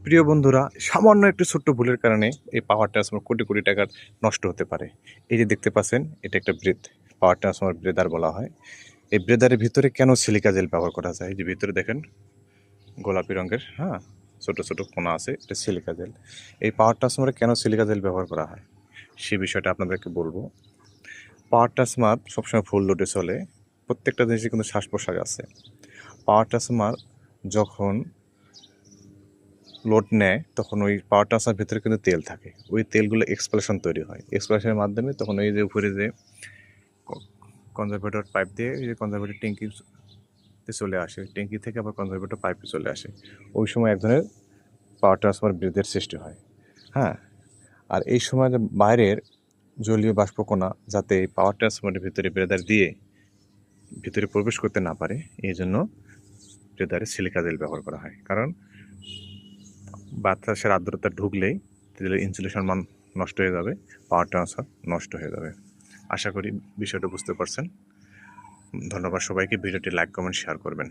প্রিয় বন্ধুরা, সামান্য একটু ছোট্ট ভুলের কারণে এই পাওয়ার ট্রান্সফর্মার কোটি কোটি টাকার নষ্ট হতে পারে। এই যে দেখতে পাচ্ছেন, এটা একটা ব্রেথ, পাওয়ার ট্রান্সফর্মার ব্রেদার বলা হয়। এই ব্রেদারের ভিতরে কেন সিলিকা জেল ব্যবহার করা যায়? এই যে ভিতরে দেখেন গোলাপি রঙের, হ্যাঁ, ছোট ছোট কোণা আছে, এটা সিলিকা জেল। এই পাওয়ার ট্রান্সফর্মারে কেন সিলিকা জেল ব্যবহার করা হয় সে বিষয়টা আপনাদেরকে বলবো। পাওয়ার ট্রান্সফর্মার সবসময় ফুল লোডে চলে, প্রত্যেকটা জিনিসে কিন্তু শ্বাস প্রশ্বাস আছে। পাওয়ার ট্রান্সফর্মার যখন লোড নেয় তখন ওই পাওয়ার ট্রান্সফার ভিতরে কিন্তু তেল থাকে, ওই তেলগুলো এক্সপ্লোশন তৈরি হয়, এক্সপ্লোশনের মাধ্যমে তখন ওই যে উপরে যে কনজারভেটর পাইপ দিয়ে এই যে কনজারভেটর ট্যাঙ্কিতে চলে আসে, ট্যাঙ্কি থেকে আবার কনজারভেটর পাইপে চলে আসে, ওই সময় এক ধরনের পাওয়ার ট্রান্সফার ব্রেথের সৃষ্টি হয়। হ্যাঁ, আর এই সময় যে বাইরের জলীয় বাষ্পকণা যাতে এই পাওয়ার ট্রান্সফারের ভিতরে ব্রেদার দিয়ে ভিতরে প্রবেশ করতে না পারে, এই জন্য ব্রেদারে সিলিকা জেল ব্যবহার করা হয়। কারণ বাতাসের আর্দ্রতা ঢুকলেই তেলের ইনসুলেশন মান নষ্ট হয়ে যাবে, পাওয়ার ট্রান্সফার নষ্ট হয়ে যাবে। আশা করি বিষয়টা বুঝতে পারছেন। ধন্যবাদ সবাইকে। ভিডিওটি লাইক, কমেন্ট, শেয়ার করবেন।